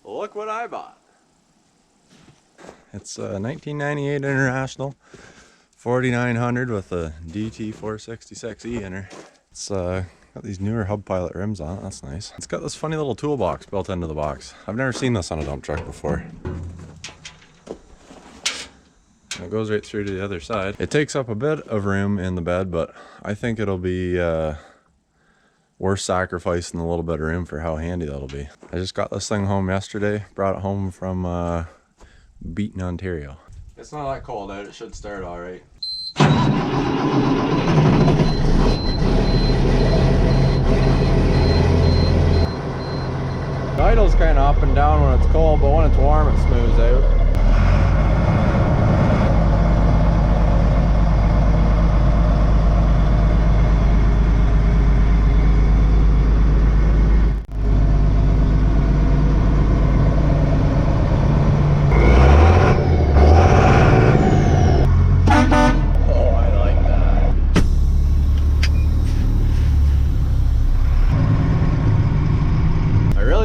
Look what I bought. It's a 1998 International 4900 with a DT466E in her. It's got these newer hub pilot rims on it. That's nice. It's got this funny little toolbox built into the box. I've never seen this on a dump truck before. And it goes right through to the other side. It takes up a bit of room in the bed, but I think it'll be worth sacrificing a little bit of room for how handy that'll be. I just got this thing home yesterday. Brought it home from Beaton, Ontario. It's not that cold out. It should start all right. The idle's kind of up and down when it's cold, but when it's warm, it smooths out.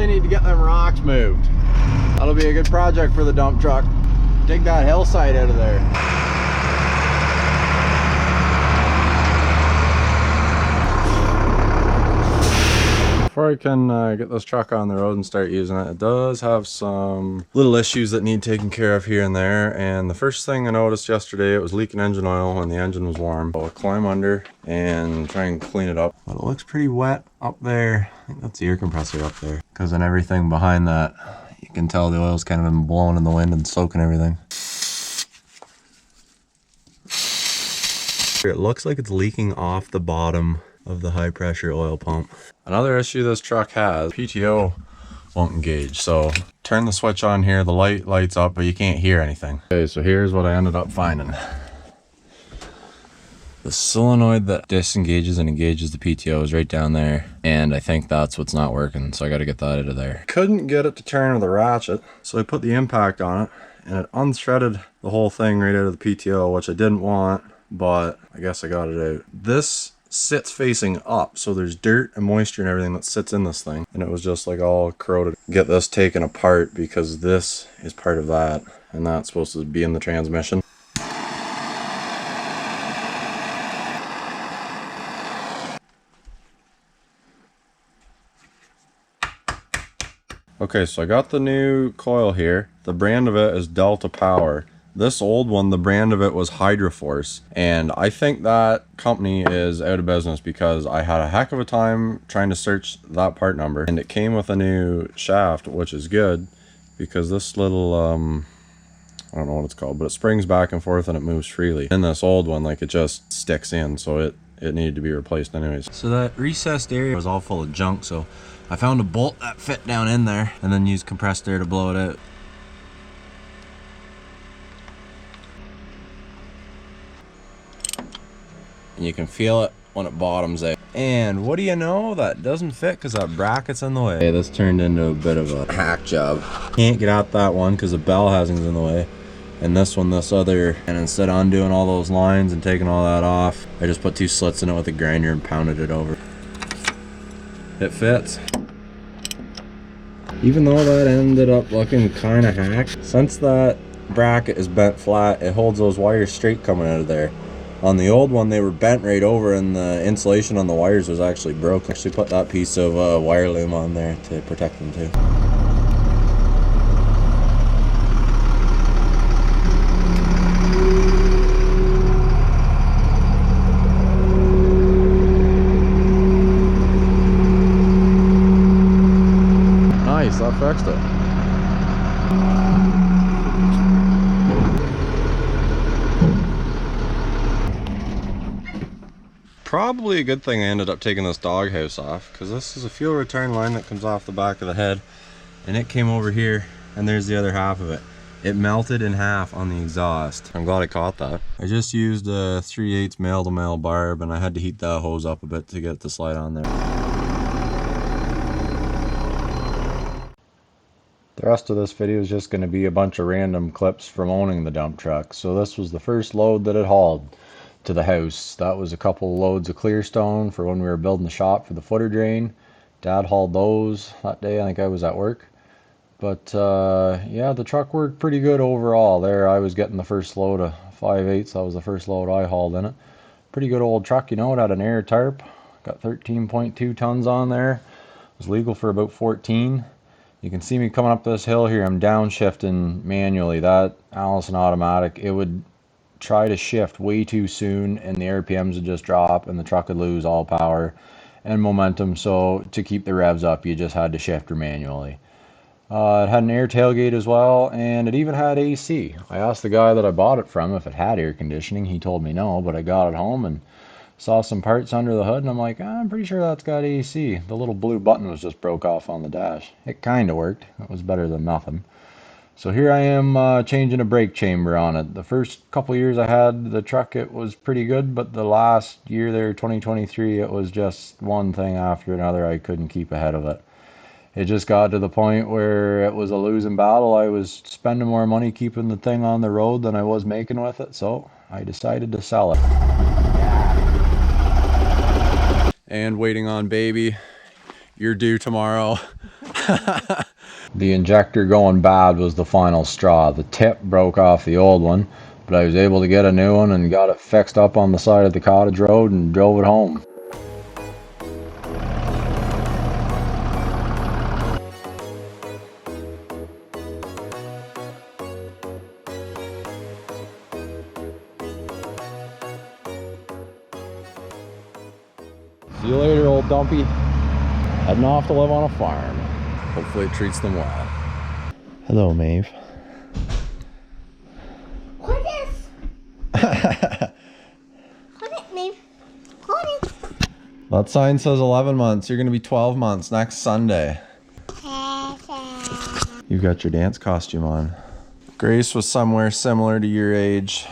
To get them rocks moved. That'll be a good project for the dump truck. Dig that hillside out of there. Before I can get this truck on the road and start using it, it does have some little issues that need taken care of here and there. And the first thing I noticed yesterday, it was leaking engine oil when the engine was warm. So I'll climb under and try and clean it up. But it looks pretty wet up there. I think that's the air compressor up there. Because in everything behind that, you can tell the oil's kind of been blowing in the wind and soaking everything. It looks like it's leaking off the bottom of the high pressure oil pump. Another issue this truck has, PTO won't engage. So turn the switch on here, the light lights up, but you can't hear anything. Okay, so here's what I ended up finding. The solenoid that disengages and engages the PTO is right down there, and I think that's what's not working, so I got to get that out of there. Couldn't get it to turn with a ratchet, so I put the impact on it, and it unthreaded the whole thing right out of the PTO, which I didn't want, but I guess I got it out. This sits facing up, so there's dirt and moisture and everything that sits in this thing, and it was just like all corroded. Get this taken apart because this is part of that, and that's supposed to be in the transmission. Okay, so I got the new coil here. The brand of it is Delta Power. This old one, the brand of it was Hydroforce, and I think that company is out of business because I had a heck of a time trying to search that part number, and it came with a new shaft, which is good because this little I don't know what it's called, but it springs back and forth and it moves freely. In this old one, like, it just sticks in, so it needed to be replaced anyways. So that recessed area was all full of junk, so I found a bolt that fit down in there and then used compressed air to blow it out. And you can feel it when it bottoms out. And what do you know? That doesn't fit because that bracket's in the way. Okay, this turned into a bit of a hack job. Can't get out that one because the bell housing's in the way. And this one, this other, and instead of undoing all those lines and taking all that off, I just put two slits in it with a grinder and pounded it over. It fits. Even though that ended up looking kind of hacked, since that bracket is bent flat, it holds those wires straight coming out of there. On the old one, they were bent right over and the insulation on the wires was actually broken. Actually put that piece of wire loom on there to protect them too. Nice, that fixed it. Probably a good thing I ended up taking this doghouse off, because this is a fuel return line that comes off the back of the head, and it came over here, and there's the other half of it. It melted in half on the exhaust. I'm glad I caught that. I just used a 3/8 male-to-male barb, and I had to heat that hose up a bit to get it to slide on there. The rest of this video is just going to be a bunch of random clips from owning the dump truck. So this was the first load that it hauled to the house. That was a couple loads of clear stone for when we were building the shop for the footer drain. Dad hauled those that day. I think I was at work. But yeah, the truck worked pretty good overall. There, I was getting the first load of 5/8. That was the first load I hauled in it. Pretty good old truck, you know. It had an air tarp. Got 13.2 tons on there. It was legal for about 14. You can see me coming up this hill here. I'm downshifting manually. That Allison automatic, it would try to shift way too soon and the RPMs would just drop and the truck would lose all power and momentum. So to keep the revs up, you just had to shift her manually. It had an air tailgate as well, and it even had AC. I asked the guy that I bought it from if it had air conditioning. He told me no, but I got it home and saw some parts under the hood, and I'm like, I'm pretty sure that's got AC. The little blue button was just broke off on the dash. It kind of worked. It was better than nothing. So here I am changing a brake chamber on it. The first couple years I had the truck, it was pretty good, but the last year there, 2023, it was just one thing after another. I couldn't keep ahead of it. It just got to the point where it was a losing battle. I was spending more money keeping the thing on the road than I was making with it, so I decided to sell it. And waiting on baby. You're due tomorrow. The injector going bad was the final straw. The tip broke off the old one, but I was able to get a new one and got it fixed up on the side of the cottage road and drove it home. See you later, old dumpy. Heading off to live on a farm. Hopefully it treats them well. Hello, Maeve. What is? Hold it, Maeve. Hold it. That sign says 11 months. You're going to be 12 months next Sunday. You've got your dance costume on. Grace was somewhere similar to your age,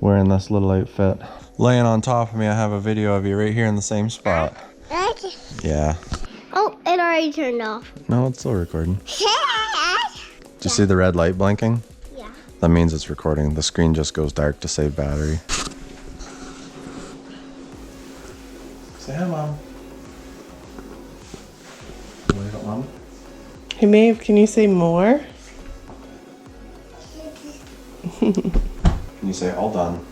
wearing this little outfit. Laying on top of me, I have a video of you right here in the same spot. Yeah. Oh, it already turned off. No, it's still recording. Did you see the red light blinking? Yeah. That means it's recording. The screen just goes dark to save battery. Say hi, Mom. Wave at Mom. Hey Maeve, can you say more? Can you say all done?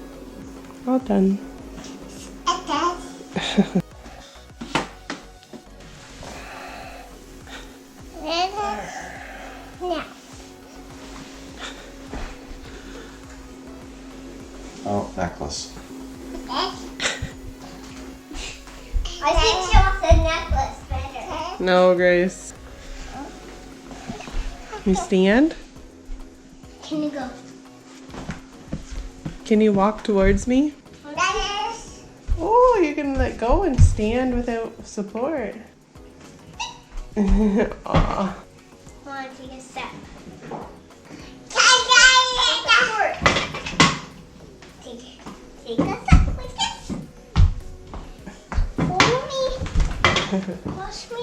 All done. Oh, necklace. I think she wants the necklace better. No, Grace. You stand? Can you go? Can you walk towards me? Oh, you can let go and stand without support. Aw. I want to take a step. Take a step like this. Follow me. Watch me.